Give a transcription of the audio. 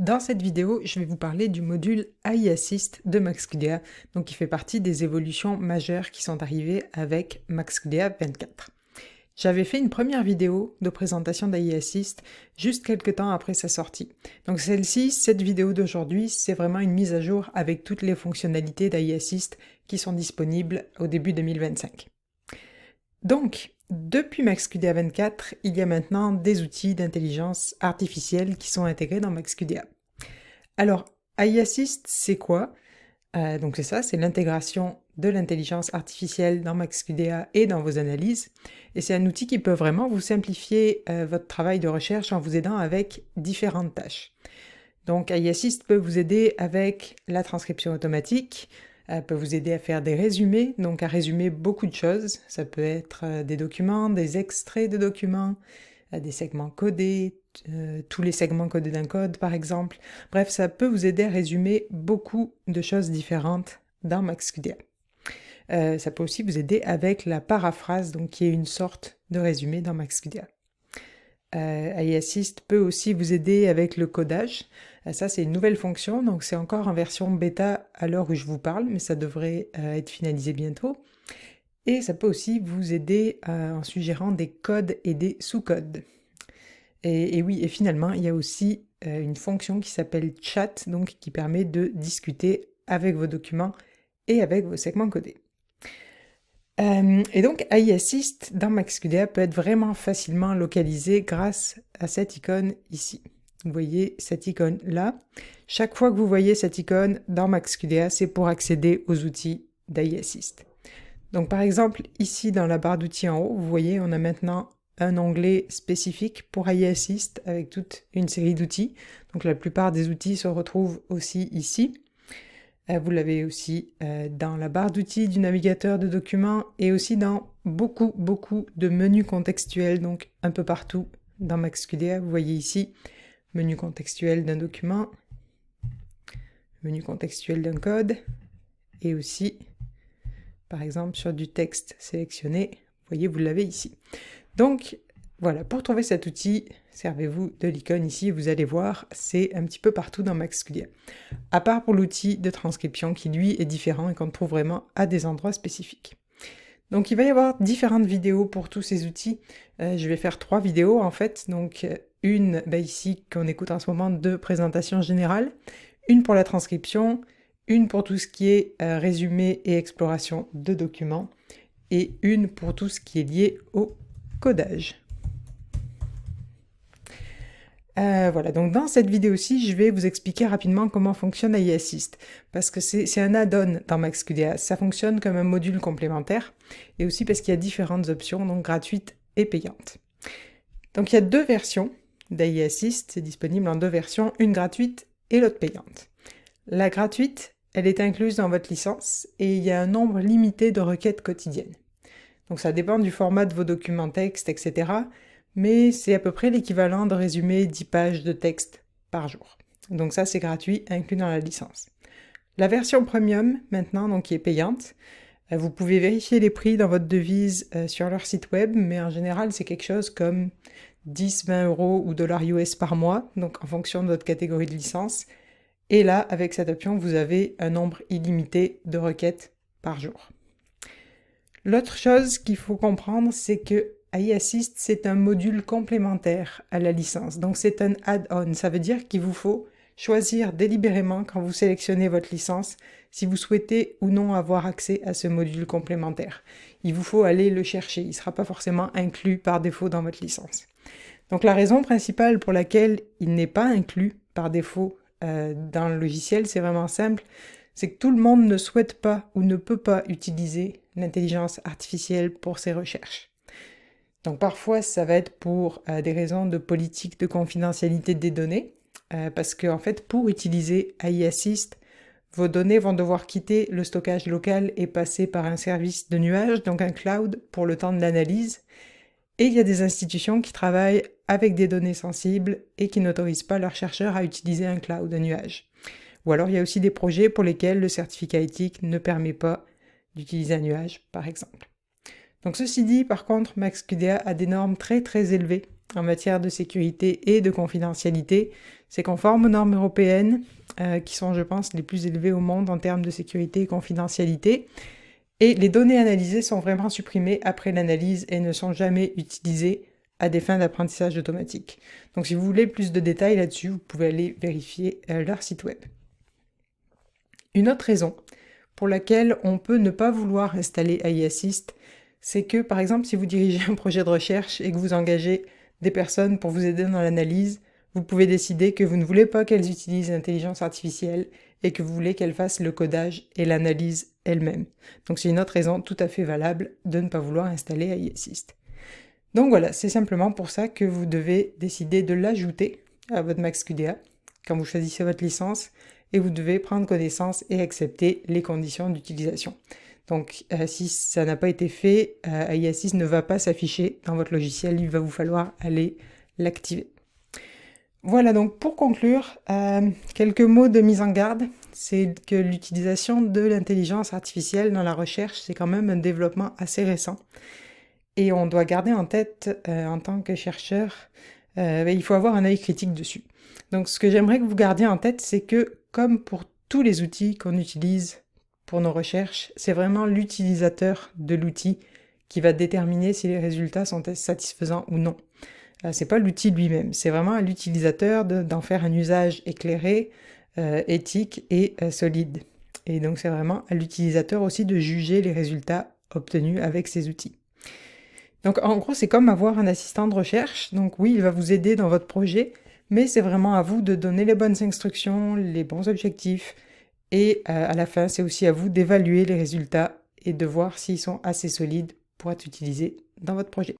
Dans cette vidéo, je vais vous parler du module AI Assist de MaxQDA, donc qui fait partie des évolutions majeures qui sont arrivées avec MaxQDA 24. J'avais fait une première vidéo de présentation d'AI Assist juste quelques temps après sa sortie. Donc cette vidéo d'aujourd'hui, c'est vraiment une mise à jour avec toutes les fonctionnalités d'AI Assist qui sont disponibles au début 2025. Donc, depuis MaxQDA 24, il y a maintenant des outils d'intelligence artificielle qui sont intégrés dans MaxQDA. Alors, AI Assist, c'est quoi? Donc c'est ça, c'est l'intégration de l'intelligence artificielle dans MaxQDA et dans vos analyses. Et c'est un outil qui peut vraiment vous simplifier votre travail de recherche en vous aidant avec différentes tâches. Donc AI Assist peut vous aider avec la transcription automatique, peut vous aider à faire des résumés, donc à résumer beaucoup de choses. Ça peut être des documents, des extraits de documents, des segments codés, tous les segments codés d'un code par exemple. Bref, ça peut vous aider à résumer beaucoup de choses différentes dans MaxQDA. Ça peut aussi vous aider avec la paraphrase, donc qui est une sorte de résumé dans MaxQDA. AI Assist peut aussi vous aider avec le codage. Ça, c'est une nouvelle fonction, donc c'est encore en version bêta à l'heure où je vous parle, mais ça devrait être finalisé bientôt. Et ça peut aussi vous aider en suggérant des codes et des sous-codes. Et oui, et finalement, il y a aussi une fonction qui s'appelle chat, donc qui permet de discuter avec vos documents et avec vos segments codés. Et donc, AI Assist dans MaxQDA peut être vraiment facilement localisé grâce à cette icône ici. Vous voyez cette icône-là. Chaque fois que vous voyez cette icône dans MaxQDA, c'est pour accéder aux outils d'AI Assist. Donc, par exemple, ici dans la barre d'outils en haut, vous voyez, on a maintenant un onglet spécifique pour AI Assist avec toute une série d'outils. Donc, la plupart des outils se retrouvent aussi ici. Vous l'avez aussi dans la barre d'outils du navigateur de documents et aussi dans beaucoup de menus contextuels, donc un peu partout dans MaxQDA. Vous voyez ici, menu contextuel d'un document, menu contextuel d'un code, et aussi, par exemple, sur du texte sélectionné. Vous voyez, vous l'avez ici. Donc, voilà, pour trouver cet outil, servez-vous de l'icône ici, vous allez voir, c'est un petit peu partout dans MaxQDA. À part pour l'outil de transcription qui, lui, est différent et qu'on trouve vraiment à des endroits spécifiques. Donc, il va y avoir différentes vidéos pour tous ces outils. Je vais faire 3 vidéos, en fait. Donc, une, ici, qu'on écoute en ce moment, de présentation générale. Une pour la transcription. Une pour tout ce qui est résumé et exploration de documents. Et une pour tout ce qui est lié au codage. Voilà, donc dans cette vidéo-ci, je vais vous expliquer rapidement comment fonctionne AI Assist, parce que c'est un add-on dans MaxQDA, ça fonctionne comme un module complémentaire, et aussi parce qu'il y a différentes options, donc gratuites et payantes. Donc il y a 2 versions d'AI Assist, c'est disponible en 2 versions, une gratuite et l'autre payante. La gratuite, elle est incluse dans votre licence, et il y a un nombre limité de requêtes quotidiennes. Donc ça dépend du format de vos documents texte, etc., mais c'est à peu près l'équivalent de résumer 10 pages de texte par jour. Donc ça, c'est gratuit, inclus dans la licence. La version premium, maintenant, donc qui est payante, vous pouvez vérifier les prix dans votre devise sur leur site web, mais en général, c'est quelque chose comme 10, 20 euros ou dollars US par mois, donc en fonction de votre catégorie de licence. Et là, avec cette option, vous avez un nombre illimité de requêtes par jour. L'autre chose qu'il faut comprendre, c'est que AI Assist, c'est un module complémentaire à la licence. Donc, c'est un add-on. Ça veut dire qu'il vous faut choisir délibérément, quand vous sélectionnez votre licence, si vous souhaitez ou non avoir accès à ce module complémentaire. Il vous faut aller le chercher. Il ne sera pas forcément inclus par défaut dans votre licence. Donc, la raison principale pour laquelle il n'est pas inclus par défaut dans le logiciel, c'est vraiment simple. C'est que tout le monde ne souhaite pas ou ne peut pas utiliser l'intelligence artificielle pour ses recherches. Donc parfois, ça va être pour des raisons de politique de confidentialité des données, parce qu'en fait, pour utiliser AI Assist, vos données vont devoir quitter le stockage local et passer par un service de nuage, donc un cloud, pour le temps de l'analyse. Et il y a des institutions qui travaillent avec des données sensibles et qui n'autorisent pas leurs chercheurs à utiliser un cloud, un nuage. Ou alors, il y a aussi des projets pour lesquels le certificat éthique ne permet pas d'utiliser un nuage, par exemple. Donc ceci dit, par contre, MaxQDA a des normes très élevées en matière de sécurité et de confidentialité, c'est conforme aux normes européennes, qui sont, je pense, les plus élevées au monde en termes de sécurité et confidentialité. Et les données analysées sont vraiment supprimées après l'analyse et ne sont jamais utilisées à des fins d'apprentissage automatique. Donc si vous voulez plus de détails là-dessus, vous pouvez aller vérifier leur site web. Une autre raison pour laquelle on peut ne pas vouloir installer AI Assist, c'est que par exemple si vous dirigez un projet de recherche et que vous engagez des personnes pour vous aider dans l'analyse, vous pouvez décider que vous ne voulez pas qu'elles utilisent l'intelligence artificielle et que vous voulez qu'elles fassent le codage et l'analyse elles-mêmes. Donc c'est une autre raison tout à fait valable de ne pas vouloir installer AI Assist. Donc voilà, c'est simplement pour ça que vous devez décider de l'ajouter à votre MaxQDA quand vous choisissez votre licence et vous devez prendre connaissance et accepter les conditions d'utilisation. Donc si ça n'a pas été fait, AI Assist ne va pas s'afficher dans votre logiciel, il va vous falloir aller l'activer. Voilà, donc pour conclure, quelques mots de mise en garde, c'est que l'utilisation de l'intelligence artificielle dans la recherche, c'est quand même un développement assez récent. Et on doit garder en tête, en tant que chercheur, il faut avoir un œil critique dessus. Donc ce que j'aimerais que vous gardiez en tête, c'est que comme pour tous les outils qu'on utilise pour nos recherches, c'est vraiment l'utilisateur de l'outil qui va déterminer si les résultats sont satisfaisants ou non. C'est pas l'outil lui-même, c'est vraiment à l'utilisateur d'en faire un usage éclairé, éthique et solide. Et donc c'est vraiment à l'utilisateur aussi de juger les résultats obtenus avec ces outils. Donc en gros, c'est comme avoir un assistant de recherche. Donc oui, il va vous aider dans votre projet, mais c'est vraiment à vous de donner les bonnes instructions, les bons objectifs, et à la fin, c'est aussi à vous d'évaluer les résultats et de voir s'ils sont assez solides pour être utilisés dans votre projet.